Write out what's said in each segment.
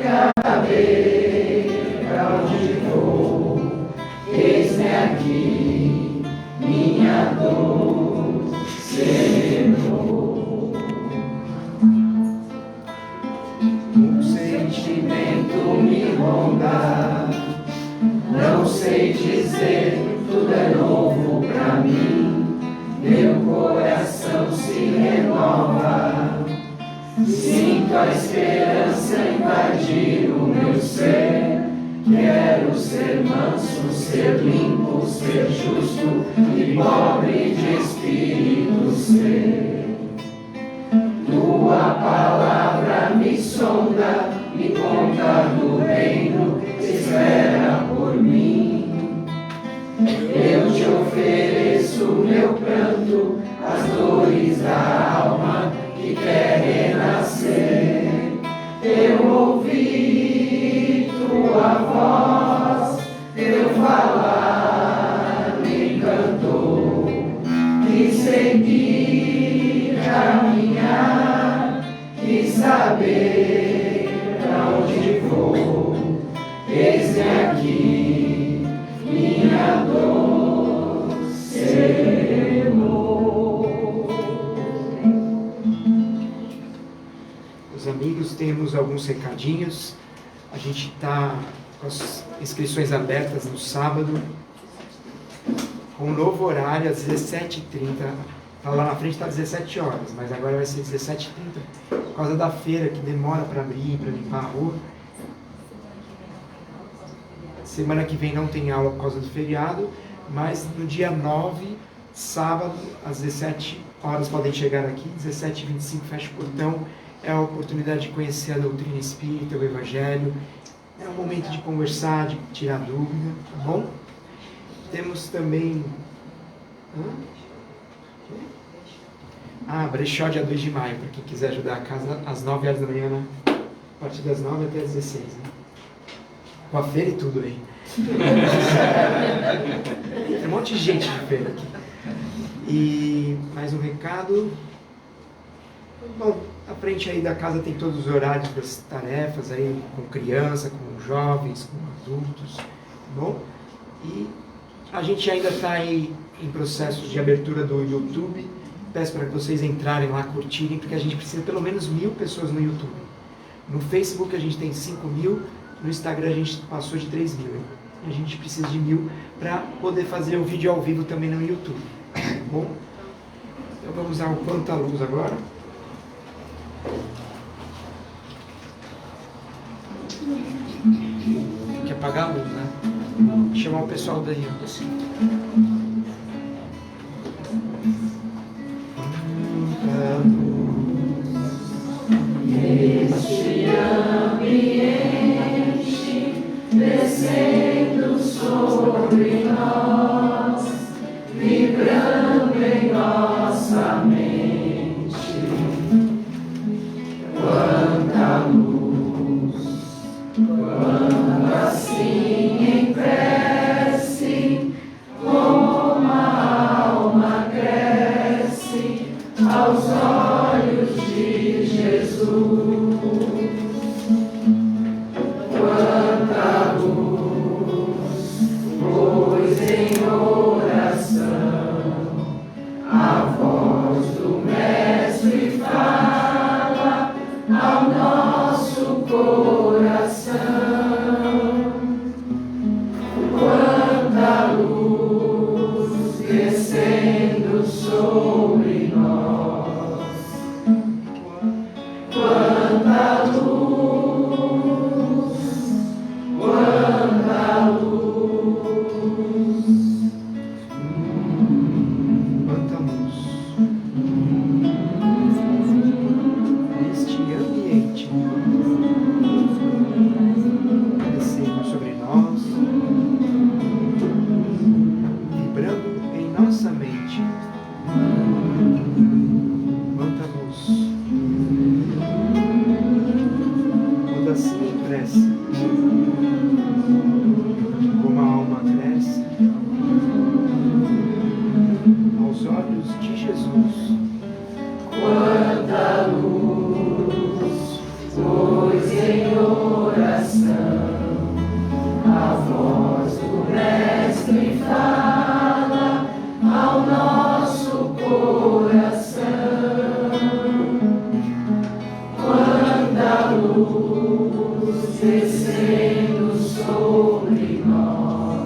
saber pra onde vou. Eis-me aqui, minha dor celebrou. Um sentimento me ronda, não sei dizer, tudo é novo pra mim. Meu coração se renova, sinto a esperança invadir o meu ser. Quero ser manso, ser limpo, ser justo e pobre de espírito ser. Tua palavra me sonda, me conta do reino, espera por mim. Eu te ofereço meu pranto, as dores da alma que quer renascer. Eu ouvi tua voz, teu falar me encantou. Quis seguir, caminhar, quis saber pra onde vou. Eis-me aqui, minha dor celebrou. Meus amigos, temos alguns recadinhos. A gente está com as inscrições abertas no sábado, com um novo horário às 17h30. Lá na frente está 17 horas, mas agora vai ser 17h30, por causa da feira que demora para abrir, para limpar a rua. Semana que vem não tem aula por causa do feriado, mas no dia 9, sábado, às 17 horas podem chegar aqui, 17h25 fecha o portão. É a oportunidade de conhecer a doutrina espírita, o evangelho. É um momento de conversar, de tirar dúvida, tá bom? Temos também... brechó dia 2 de maio, para quem quiser ajudar a casa, às 9 horas da manhã, né? A partir das 9 até as 16, né? Com a feira e tudo aí. Tem um monte de gente de feira aqui. E mais um recado. Bom, à frente aí da casa tem todos os horários das tarefas aí, com criança, com jovens, com adultos, tá bom? E a gente ainda está aí em processo de abertura do YouTube. Peço para que vocês entrarem lá, curtirem, porque a gente precisa de pelo menos 1.000 pessoas no YouTube. No Facebook a gente tem 5.000, no Instagram a gente passou de 3.000. E a gente precisa de 1.000 para poder fazer o vídeo ao vivo também no YouTube, tá bom? Então vamos usar o Quanta Luz agora. Tem que apagar a luz, né? Chamar o pessoal daí, ó. Este ambiente descendo sobre nós, vibrando em nossa mente. Quanta luz, quando assim em prece, como a alma cresce aos olhos de Jesus. Quanta luz, pois em oração a voz do Mestre fala ao nosso coração. Quanta luz descendo sobre nós. Quanta luz, quanta luz. Quanta luz. Neste ambiente descendo sobre nós, vibrando em nossa mente. Quanta luz. Quando assim em prece, como a alma cresce aos olhos de Jesus. Quanta luz, pois em oração luz descendo sobre nós.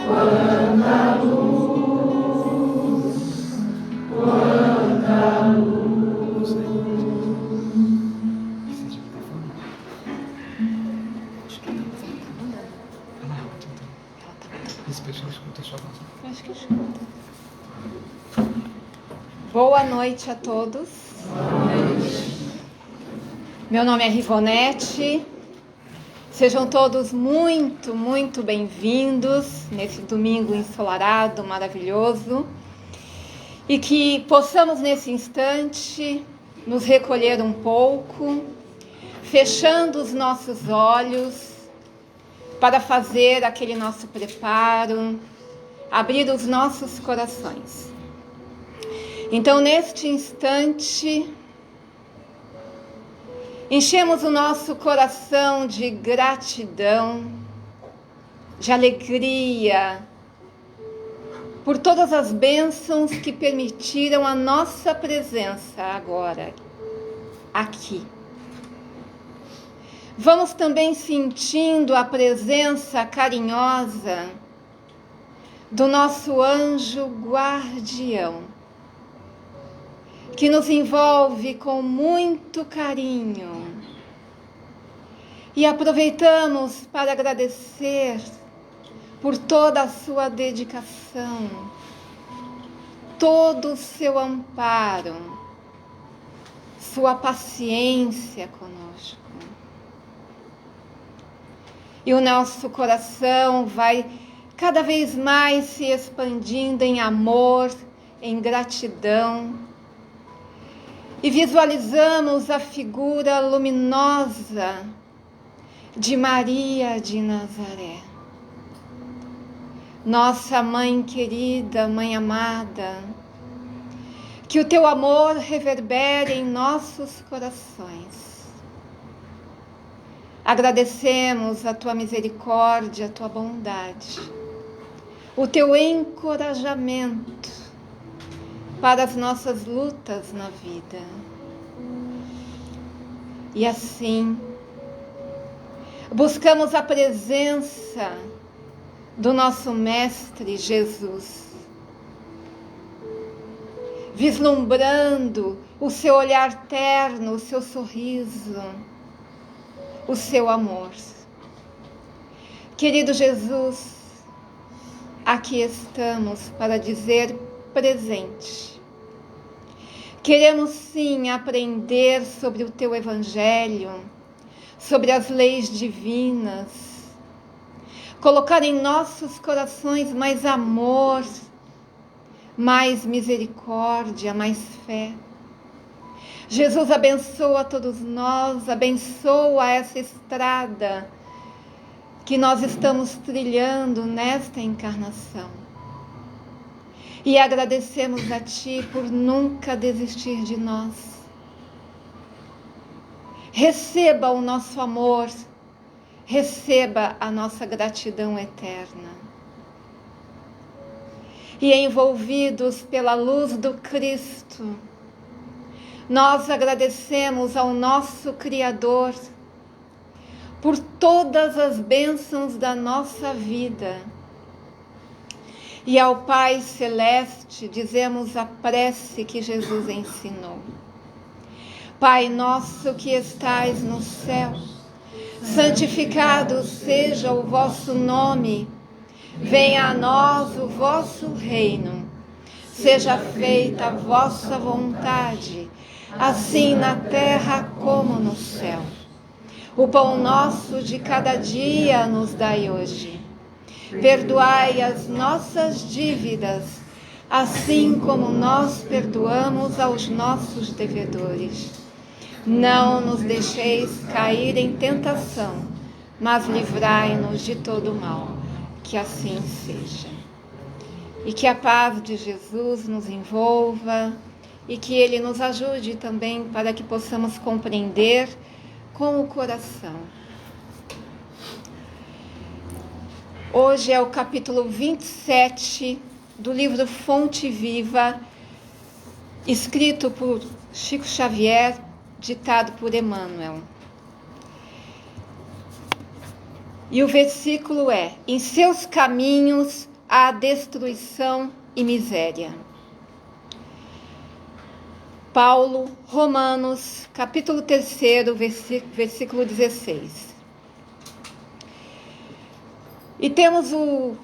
Quanta luz, quanta luz. Esse pessoal escuta a sua voz. Acho que escuta. Boa noite a todos. Meu nome é Rivonete. Sejam todos muito, muito bem-vindos nesse domingo ensolarado, maravilhoso. E que possamos nesse instante nos recolher um pouco, fechando os nossos olhos para fazer aquele nosso preparo, abrir os nossos corações. Então, neste instante, enchemos o nosso coração de gratidão, de alegria, por todas as bênçãos que permitiram a nossa presença agora, aqui. Vamos também sentindo a presença carinhosa do nosso anjo guardião, que nos envolve com muito carinho. E aproveitamos para agradecer por toda a sua dedicação, todo o seu amparo, sua paciência conosco. E o nosso coração vai cada vez mais se expandindo em amor, em gratidão. E visualizamos a figura luminosa de Maria de Nazaré. Nossa Mãe querida, Mãe amada, que o teu amor reverbere em nossos corações. Agradecemos a tua misericórdia, a tua bondade, o teu encorajamento para as nossas lutas na vida. E assim, buscamos a presença do nosso Mestre Jesus, vislumbrando o seu olhar terno, o seu sorriso, o seu amor. Querido Jesus, aqui estamos para dizer presente. Queremos sim aprender sobre o teu evangelho, sobre as leis divinas, colocar em nossos corações mais amor, mais misericórdia, mais fé. Jesus abençoa todos nós, abençoa essa estrada que nós estamos trilhando nesta encarnação. E agradecemos a Ti por nunca desistir de nós. Receba o nosso amor, receba a nossa gratidão eterna. E envolvidos pela luz do Cristo, nós agradecemos ao nosso Criador por todas as bênçãos da nossa vida. E ao Pai Celeste dizemos a prece que Jesus ensinou. Pai nosso que estais no céu, santificado seja o vosso nome. Venha a nós o vosso reino. Seja feita a vossa vontade, assim na terra como no céu. O pão nosso de cada dia nos dai hoje. Perdoai as nossas dívidas, assim como nós perdoamos aos nossos devedores. Não nos deixeis cair em tentação, mas livrai-nos de todo mal. Que assim seja. E que a paz de Jesus nos envolva e que Ele nos ajude também para que possamos compreender com o coração. Hoje é o capítulo 27 do livro Fonte Viva, escrito por Chico Xavier, ditado por Emmanuel. E o versículo é: em seus caminhos há destruição e miséria. Paulo, Romanos, capítulo 3, versículo 16. E temos o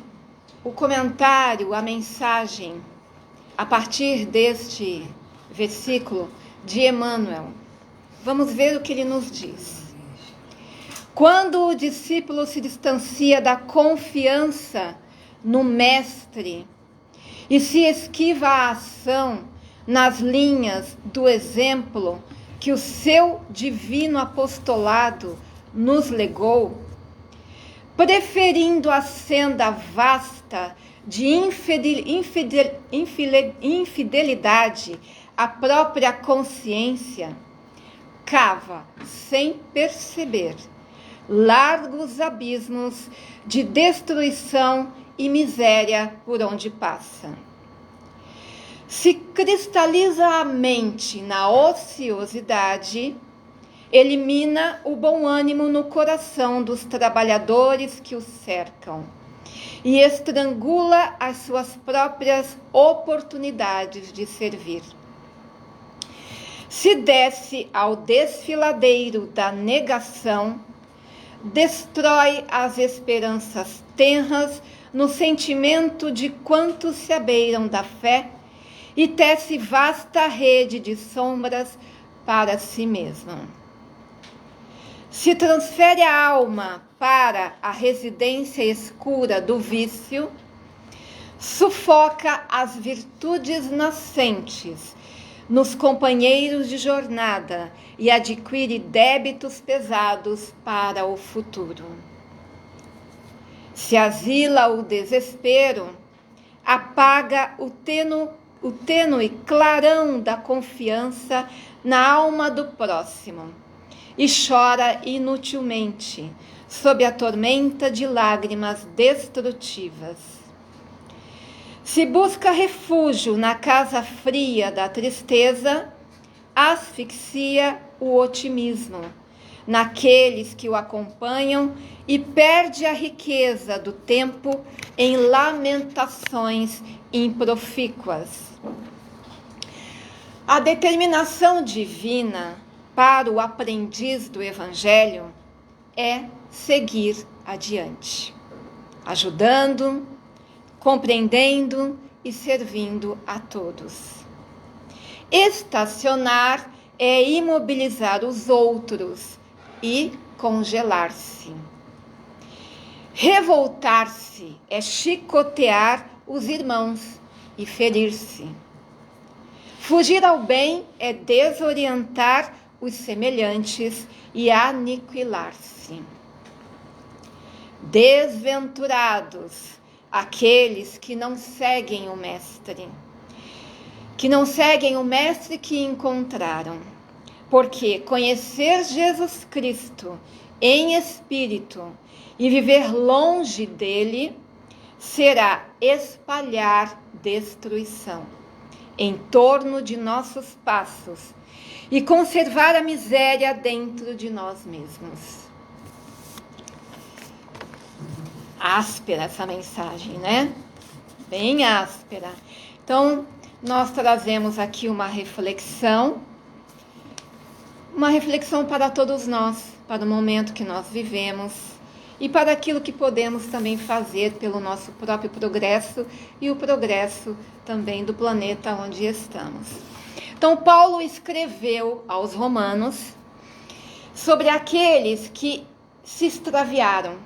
comentário, a mensagem, a partir deste versículo de Emmanuel. Vamos ver o que ele nos diz. Quando o discípulo se distancia da confiança no mestre e se esquiva a ação nas linhas do exemplo que o seu divino apostolado nos legou, preferindo a senda vasta de infidelidade à própria consciência, cava, sem perceber, largos abismos de destruição e miséria por onde passa. Se cristaliza a mente na ociosidade, elimina o bom ânimo no coração dos trabalhadores que o cercam e estrangula as suas próprias oportunidades de servir. Se desce ao desfiladeiro da negação, destrói as esperanças tenras no sentimento de quantos se abeiram da fé e tece vasta rede de sombras para si mesma. Se transfere a alma para a residência escura do vício, sufoca as virtudes nascentes nos companheiros de jornada e adquire débitos pesados para o futuro. Se asila o desespero, apaga o tênue clarão da confiança na alma do próximo e chora inutilmente sob a tormenta de lágrimas destrutivas. Se busca refúgio na casa fria da tristeza, asfixia o otimismo naqueles que o acompanham e perde a riqueza do tempo em lamentações improfícuas. A determinação divina para o aprendiz do Evangelho é seguir adiante, ajudando, compreendendo e servindo a todos. Estacionar é imobilizar os outros e congelar-se. Revoltar-se é chicotear os irmãos e ferir-se. Fugir ao bem é desorientar os semelhantes e aniquilar-se. Desventurados aqueles que não seguem o Mestre, que encontraram, porque conhecer Jesus Cristo em espírito e viver longe dele será espalhar destruição em torno de nossos passos e conservar a miséria dentro de nós mesmos. Áspera essa mensagem, né? Bem áspera. Então, nós trazemos aqui uma reflexão para todos nós, para o momento que nós vivemos e para aquilo que podemos também fazer pelo nosso próprio progresso e o progresso também do planeta onde estamos. Então, Paulo escreveu aos Romanos sobre aqueles que se extraviaram,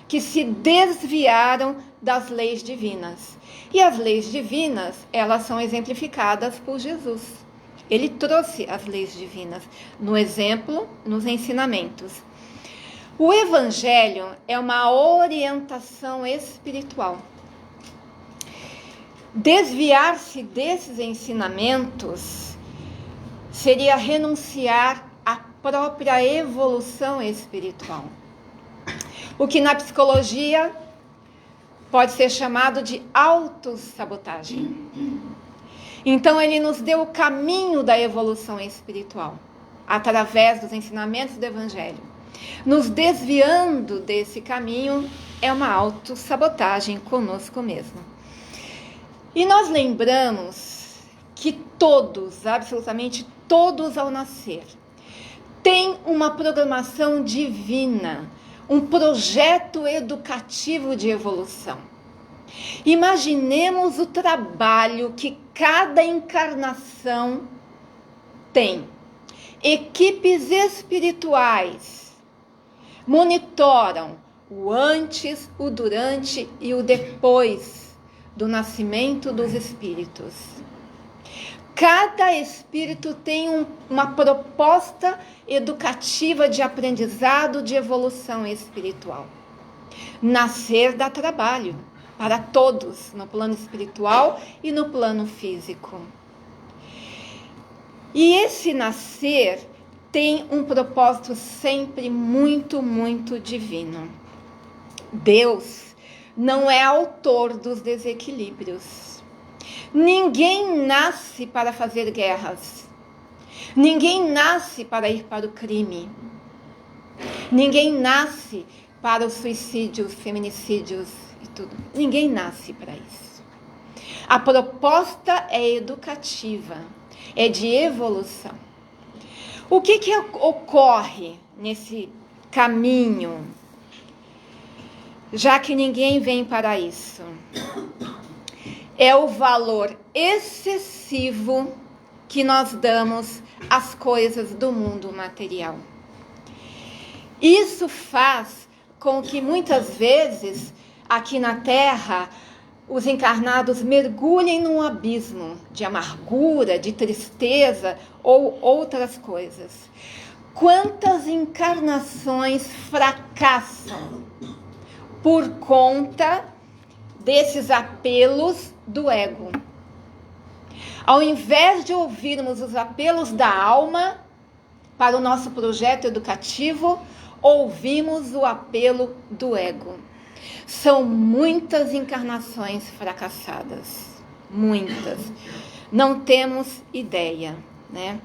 que se desviaram das leis divinas. E as leis divinas, elas são exemplificadas por Jesus. Ele trouxe as leis divinas no exemplo, nos ensinamentos. O Evangelho é uma orientação espiritual. Desviar-se desses ensinamentos seria renunciar à própria evolução espiritual. O que na psicologia pode ser chamado de autossabotagem. Então ele nos deu o caminho da evolução espiritual, através dos ensinamentos do Evangelho, nos desviando desse caminho, é uma autossabotagem conosco mesmo. E nós lembramos que todos, absolutamente todos ao nascer, têm uma programação divina, um projeto educativo de evolução. Imaginemos o trabalho que cada encarnação tem. Equipes espirituais monitoram o antes, o durante e o depois do nascimento dos espíritos. Cada espírito tem uma proposta educativa de aprendizado, de evolução espiritual. Nascer dá trabalho para todos, no plano espiritual e no plano físico. E esse nascer tem um propósito sempre muito, muito divino. Deus não é autor dos desequilíbrios. Ninguém nasce para fazer guerras. Ninguém nasce para ir para o crime. Ninguém nasce para os suicídios, feminicídios e tudo. Ninguém nasce para isso. A proposta é educativa, é de evolução. O que ocorre nesse caminho? Já que ninguém vem para isso, é o valor excessivo que nós damos às coisas do mundo material. Isso faz com que muitas vezes, aqui na Terra, os encarnados mergulhem num abismo de amargura, de tristeza ou outras coisas. Quantas encarnações fracassam por conta desses apelos do ego? Ao invés de ouvirmos os apelos da alma para o nosso projeto educativo, ouvimos o apelo do ego. São muitas encarnações fracassadas, muitas. Não temos ideia, né?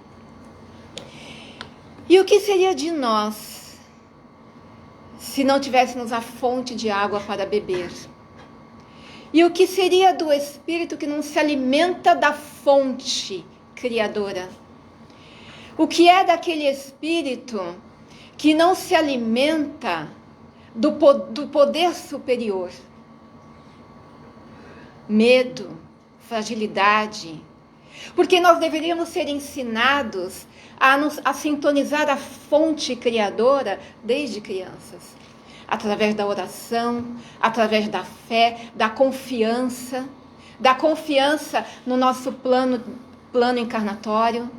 E o que seria de nós se não tivéssemos a fonte de água para beber? E o que seria do espírito que não se alimenta da fonte criadora? O que é daquele espírito que não se alimenta do poder superior? Medo, fragilidade. Porque nós deveríamos ser ensinados a sintonizar a fonte criadora desde crianças. Através da oração, através da fé, da confiança no nosso plano encarnatório.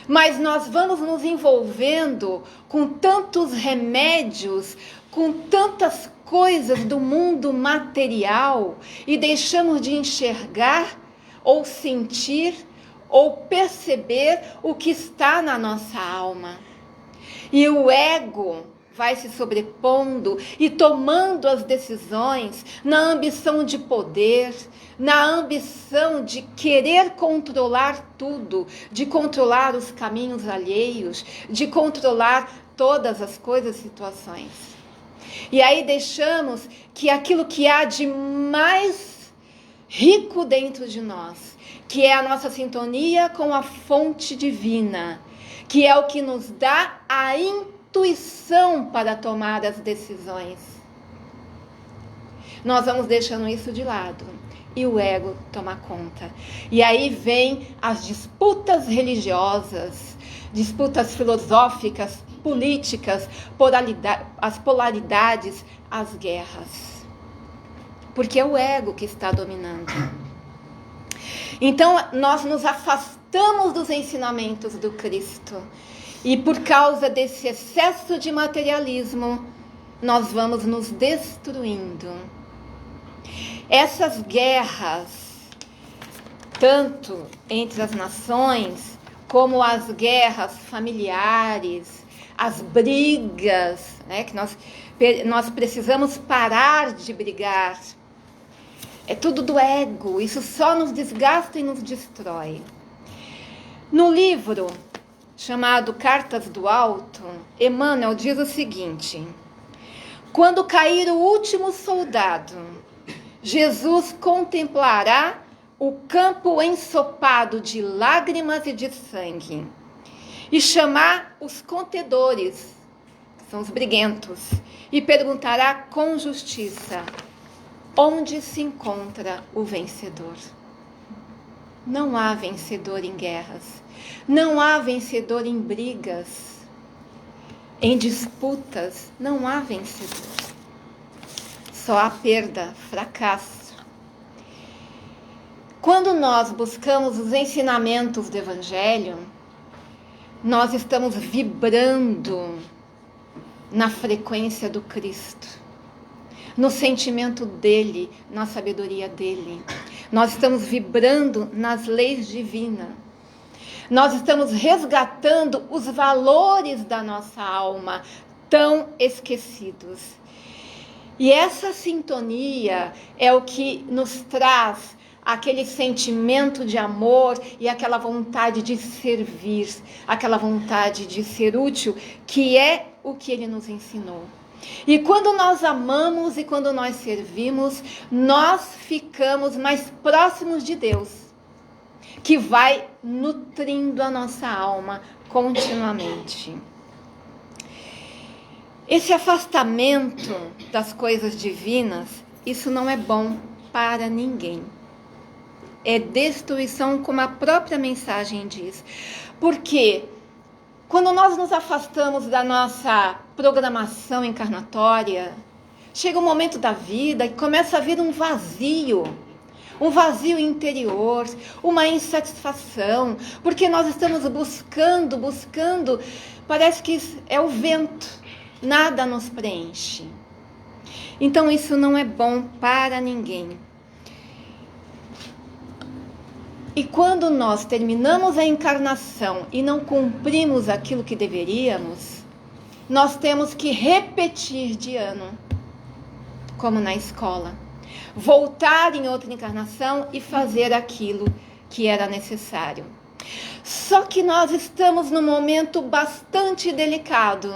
Mas nós vamos nos envolvendo com tantos remédios, com tantas coisas do mundo material e deixamos de enxergar ou sentir ou perceber o que está na nossa alma. E o ego vai se sobrepondo e tomando as decisões na ambição de poder, na ambição de querer controlar tudo, de controlar os caminhos alheios, de controlar todas as coisas e situações. E aí deixamos que aquilo que há de mais rico dentro de nós, que é a nossa sintonia com a fonte divina, que é o que nos dá a intuição para tomar as decisões. Nós vamos deixando isso de lado e o ego toma conta. E aí vem as disputas religiosas, disputas filosóficas, políticas, as polaridades, as guerras. Porque é o ego que está dominando. Então, nós nos afastamos dos ensinamentos do Cristo. E por causa desse excesso de materialismo, nós vamos nos destruindo. Essas guerras, tanto entre as nações, como as guerras familiares, as brigas, né, que nós precisamos parar de brigar. É tudo do ego, isso só nos desgasta e nos destrói. No livro chamado Cartas do Alto, Emmanuel diz o seguinte: quando cair o último soldado, Jesus contemplará o campo ensopado de lágrimas e de sangue, e chamar os contendores, que são os briguentos, e perguntará com justiça: onde se encontra o vencedor? Não há vencedor em guerras, não há vencedor em brigas, em disputas, não há vencedor. Só há perda, fracasso. Quando nós buscamos os ensinamentos do Evangelho, nós estamos vibrando na frequência do Cristo, no sentimento dele, na sabedoria dele. Nós estamos vibrando nas leis divinas. Nós estamos resgatando os valores da nossa alma, tão esquecidos. E essa sintonia é o que nos traz aquele sentimento de amor e aquela vontade de servir, aquela vontade de ser útil, que é o que ele nos ensinou. E quando nós amamos e quando nós servimos, nós ficamos mais próximos de Deus, que vai nutrindo a nossa alma continuamente. Esse afastamento das coisas divinas, isso não é bom para ninguém. É destruição, como a própria mensagem diz. Porque quando nós nos afastamos da nossa programação encarnatória, chega um momento da vida que começa a vir um vazio interior, uma insatisfação, porque nós estamos buscando, parece que é o vento, nada nos preenche. Então isso não é bom para ninguém. E quando nós terminamos a encarnação e não cumprimos aquilo que deveríamos, nós temos que repetir de ano, como na escola. Voltar em outra encarnação e fazer aquilo que era necessário. Só que nós estamos num momento bastante delicado,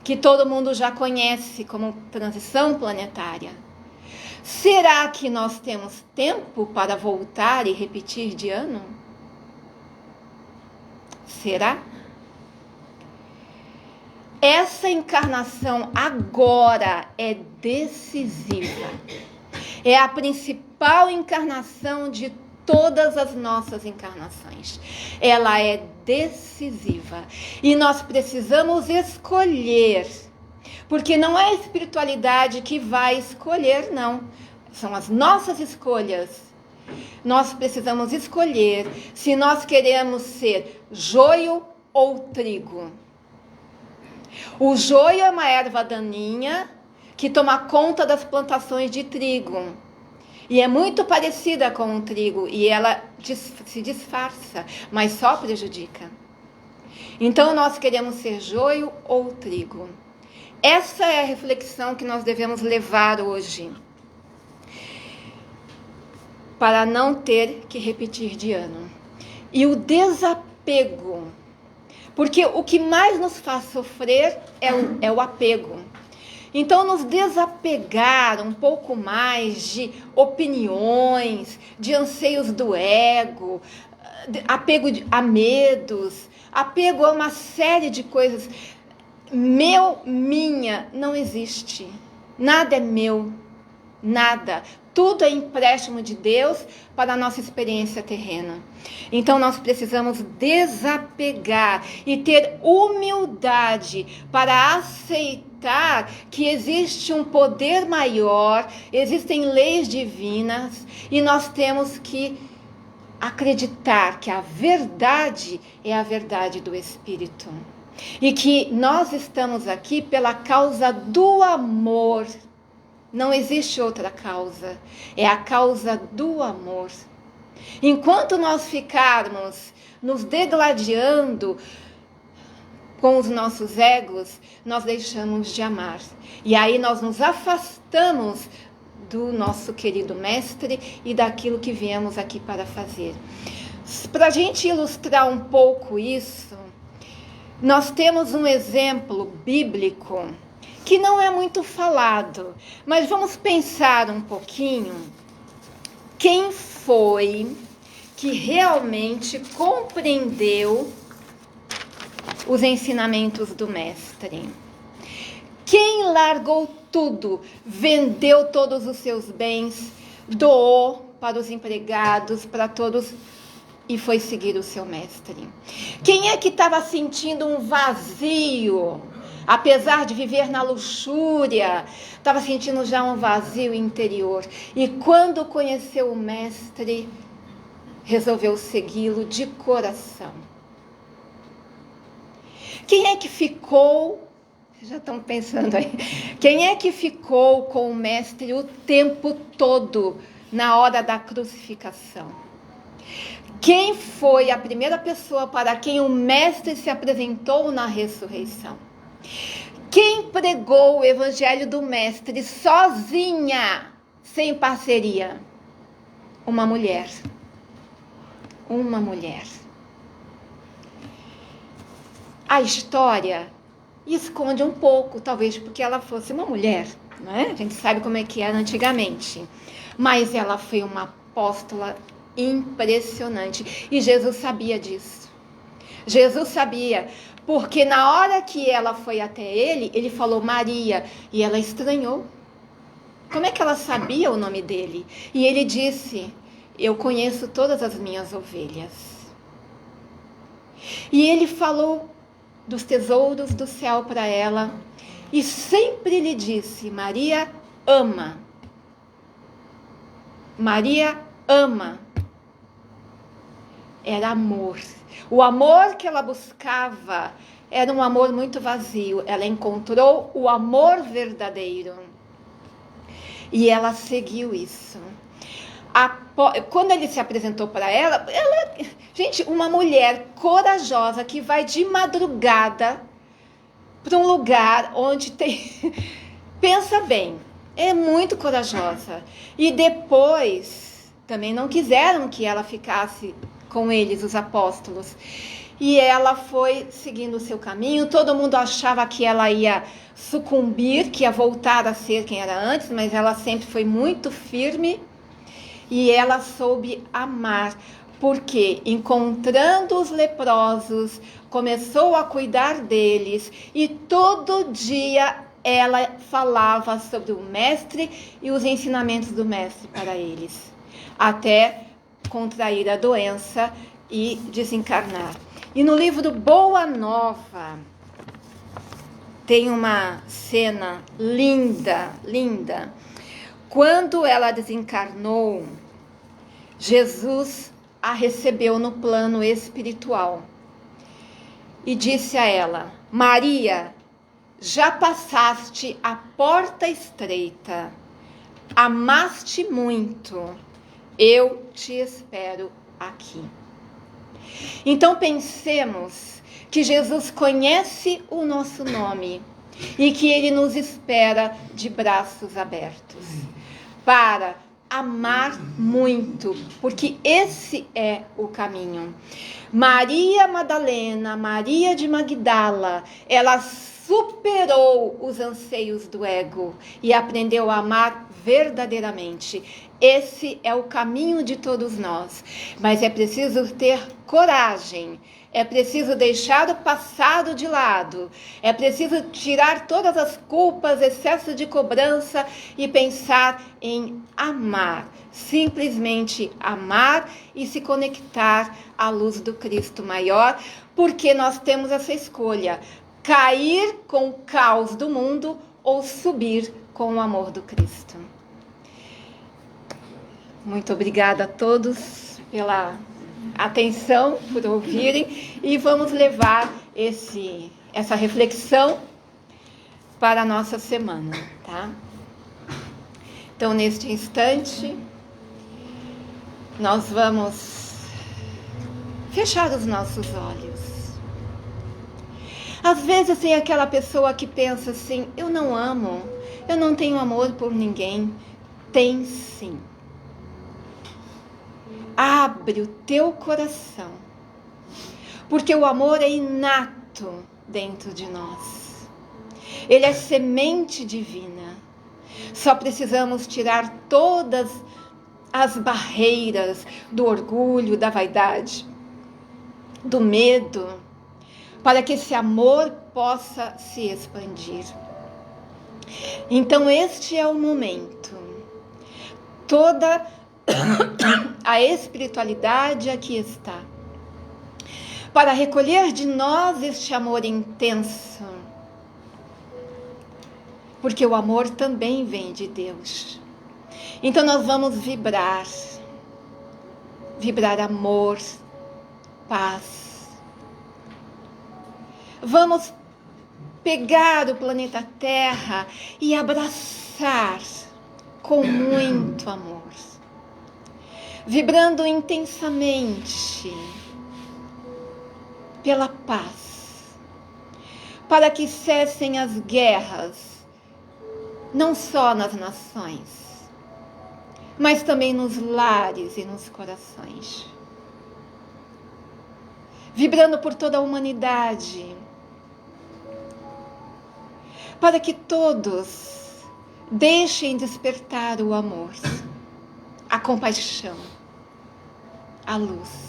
que todo mundo já conhece como transição planetária. Será que nós temos tempo para voltar e repetir de ano? Será? Essa encarnação agora é decisiva. É a principal encarnação de todas as nossas encarnações. Ela é decisiva. E nós precisamos escolher. Porque não é a espiritualidade que vai escolher, não. São as nossas escolhas. Nós precisamos escolher se nós queremos ser joio ou trigo. O joio é uma erva daninha que toma conta das plantações de trigo. E é muito parecida com o trigo. E ela se disfarça, mas só prejudica. Então nós queremos ser joio ou trigo. Essa é a reflexão que nós devemos levar hoje, para não ter que repetir de ano. E o desapego, porque o que mais nos faz sofrer é o apego. Então, nos desapegar um pouco mais de opiniões, de anseios do ego, apego a medos, apego a uma série de coisas. Meu, minha, não existe. Nada é meu, nada. Tudo é empréstimo de Deus para a nossa experiência terrena. Então nós precisamos desapegar e ter humildade para aceitar que existe um poder maior, existem leis divinas e nós temos que acreditar que a verdade é a verdade do Espírito. E que nós estamos aqui pela causa do amor. Não existe outra causa. É a causa do amor. Enquanto nós ficarmos nos degladiando com os nossos egos, nós deixamos de amar. E aí nós nos afastamos do nosso querido mestre e daquilo que viemos aqui para fazer. Para a gente ilustrar um pouco isso, nós temos um exemplo bíblico que não é muito falado, mas vamos pensar um pouquinho quem foi que realmente compreendeu os ensinamentos do mestre. Quem largou tudo, vendeu todos os seus bens, doou para os empregados, para todos, e foi seguir o seu mestre. Quem é que estava sentindo um vazio, apesar de viver na luxúria, estava sentindo já um vazio interior, e quando conheceu o mestre, resolveu segui-lo de coração. Quem é que ficou, já estão pensando aí, quem é que ficou com o mestre o tempo todo na hora da crucificação? Quem foi a primeira pessoa para quem o mestre se apresentou na ressurreição? Quem pregou o evangelho do mestre sozinha, sem parceria? Uma mulher. Uma mulher. A história esconde um pouco, talvez porque ela fosse uma mulher, né? A gente sabe como é que era antigamente. Mas ela foi uma apóstola impressionante. E Jesus sabia disso. Jesus sabia, porque na hora que ela foi até ele, ele falou Maria, e ela estranhou. Como é que ela sabia o nome dele? E ele disse, eu conheço todas as minhas ovelhas. E ele falou dos tesouros do céu para ela, e sempre lhe disse, Maria ama. Maria ama. Era amor. O amor que ela buscava era um amor muito vazio. Ela encontrou o amor verdadeiro. E ela seguiu isso. Quando ele se apresentou para ela, gente, uma mulher corajosa que vai de madrugada para um lugar onde tem... Pensa bem, é muito corajosa. E depois, também não quiseram que ela ficasse com eles, os apóstolos. E ela foi seguindo o seu caminho. Todo mundo achava que ela ia sucumbir, que ia voltar a ser quem era antes, mas ela sempre foi muito firme. E ela soube amar, porque encontrando os leprosos, começou a cuidar deles, e todo dia ela falava sobre o mestre e os ensinamentos do mestre para eles, até contrair a doença e desencarnar. E no livro Boa Nova, tem uma cena linda, linda. Quando ela desencarnou, Jesus a recebeu no plano espiritual e disse a ela, Maria, já passaste a porta estreita, amaste muito, eu te espero aqui. Então pensemos que Jesus conhece o nosso nome e que ele nos espera de braços abertos para amar muito, porque esse é o caminho. Maria Madalena, Maria de Magdala, ela superou os anseios do ego e aprendeu a amar verdadeiramente. Esse é o caminho de todos nós, mas é preciso ter coragem. É preciso deixar o passado de lado. É preciso tirar todas as culpas, excesso de cobrança e pensar em amar. Simplesmente amar e se conectar à luz do Cristo maior, porque nós temos essa escolha: cair com o caos do mundo ou subir com o amor do Cristo. Muito obrigada a todos pela atenção, por ouvirem, e vamos levar essa reflexão para a nossa semana, tá? Então, neste instante, nós vamos fechar os nossos olhos. Às vezes tem aquela pessoa que pensa assim, eu não amo, eu não tenho amor por ninguém. Tem sim. Abre o teu coração, porque o amor é inato. habito dentro de nós. Ele é semente divina. Só precisamos tirar todas as barreiras do orgulho, da vaidade, do medo, para que esse amor possa se expandir. Então este é o momento. Toda a espiritualidade aqui está, para recolher de nós este amor intenso, porque o amor também vem de Deus. Então nós vamos vibrar amor, paz. Vamos pegar o planeta Terra e abraçar com muito amor, vibrando intensamente pela paz, para que cessem as guerras, não só nas nações, mas também nos lares e nos corações. Vibrando por toda a humanidade, para que todos deixem despertar o amor, a compaixão, a luz.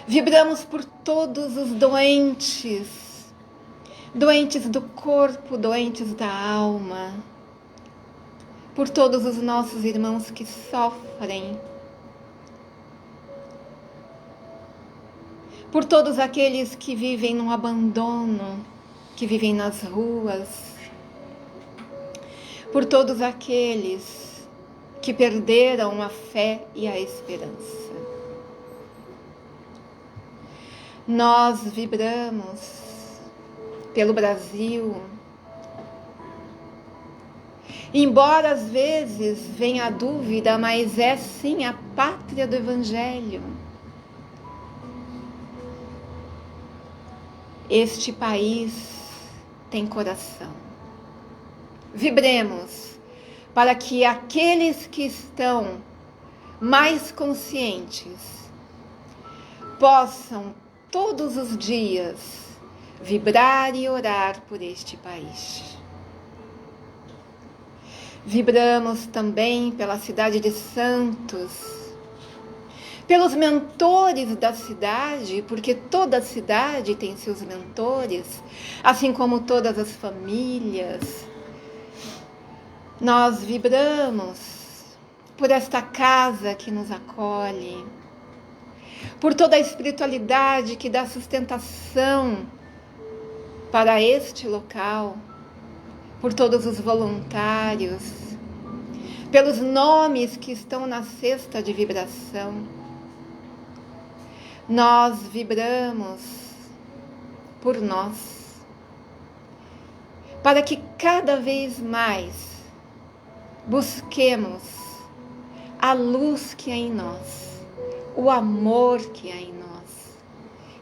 Vibramos por todos os doentes do corpo, doentes da alma, por todos os nossos irmãos que sofrem, por todos aqueles que vivem no abandono, que vivem nas ruas, por todos aqueles que perderam a fé e a esperança. Nós vibramos pelo Brasil, embora às vezes venha a dúvida, mas é sim a pátria do Evangelho. Este país tem coração. Vibremos para que aqueles que estão mais conscientes possam todos os dias vibrar e orar por este país. Vibramos também pela cidade de Santos, pelos mentores da cidade, porque toda cidade tem seus mentores, assim como todas as famílias. Nós vibramos por esta casa que nos acolhe, por toda a espiritualidade que dá sustentação para este local, por todos os voluntários, pelos nomes que estão na cesta de vibração. Nós vibramos por nós, para que cada vez mais busquemos a luz que há em nós, o amor que há em nós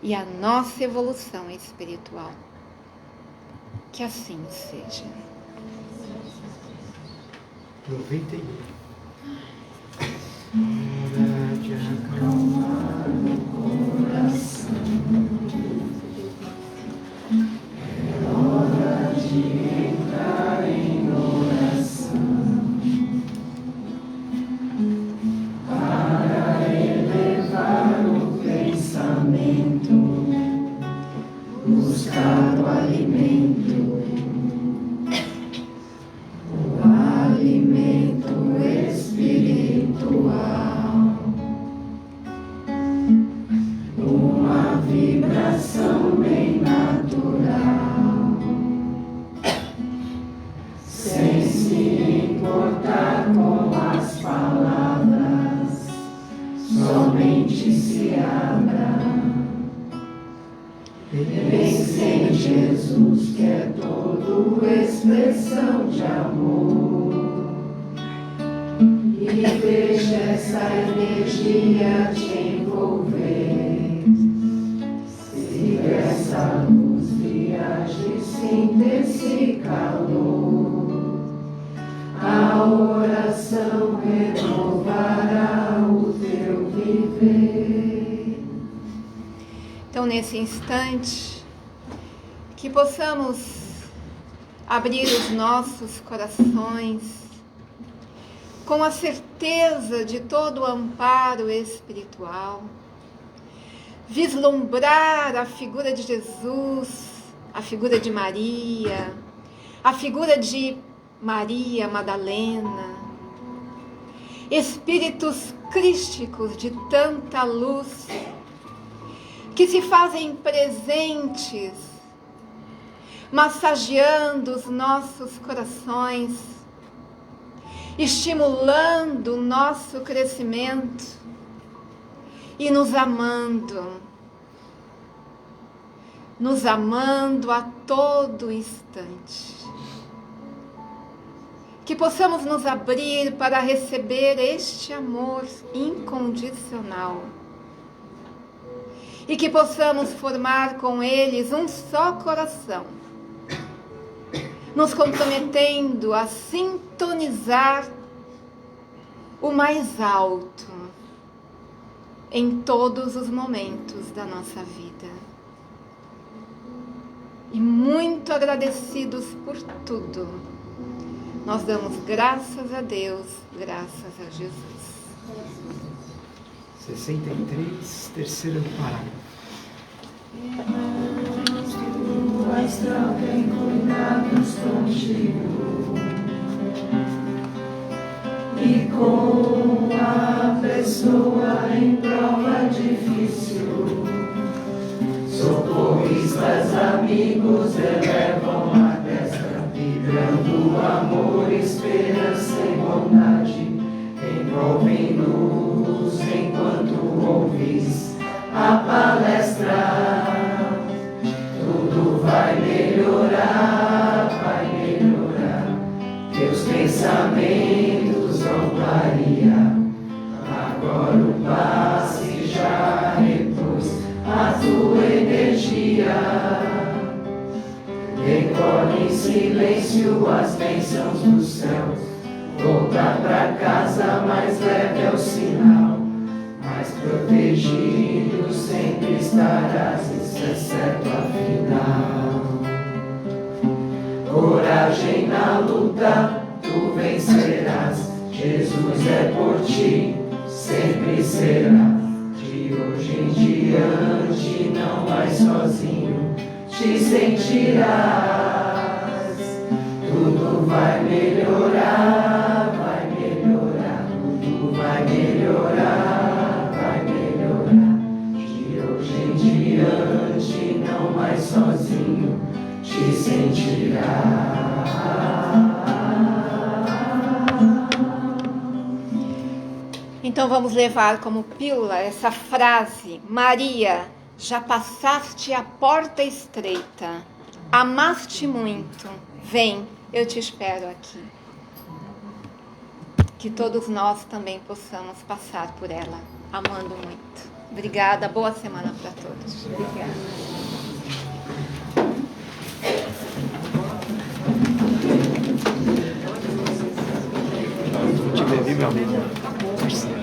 e a nossa evolução espiritual. Que assim seja. 91. Hora de entrar em oração para elevar o pensamento, buscar o alimento espiritual, uma vibração bem natural, sem se importar com as palavras, somente se abra. Pense em Jesus, que é todo expressão de amor. E deixa essa energia te envolver. Siga essa luz, viaje, sinta esse calor. A oração renovará o teu viver. Então Então, nesse instante, que possamos abrir os nossos corações com a certeza de todo o amparo espiritual, vislumbrar a figura de Jesus, a figura de Maria, a figura de Maria Madalena, espíritos crísticos de tanta luz que se fazem presentes, massageando os nossos corações, estimulando o nosso crescimento e nos amando a todo instante. Que possamos nos abrir para receber este amor incondicional e que possamos formar com eles um só coração, nos comprometendo a sintonizar o mais alto em todos os momentos da nossa vida. E muito agradecidos por tudo, nós damos graças a Deus, graças a Jesus. 63, terceiro parágrafo. Tu és tão bem cuidados contigo, e com a pessoa em prova difícil, socorristas amigos elevam a destra, vibrando amor, esperança e bondade, envolvem-nos enquanto ouvis a palestra. Tudo vai melhorar, teus pensamentos vão clarear. Agora o passe já repôs a tua energia. Recolhe em silêncio as bênçãos do céu. Voltar pra casa mais leve é o sinal, mais protegido sempre estarás, isso é certo afinal. Coragem na luta, tu vencerás, Jesus é por ti, sempre será. De hoje em diante não mais sozinho te sentirás. Tudo vai melhorar, tudo vai melhorar, De hoje em diante não mais sozinho te sentirás. Então vamos levar como pílula essa frase: Maria, já passaste a porta estreita, amaste muito, vem, eu te espero aqui. Que todos nós também possamos passar por ela, amando muito. Obrigada, boa semana para todos. Obrigada. Te bebi, meu amigo.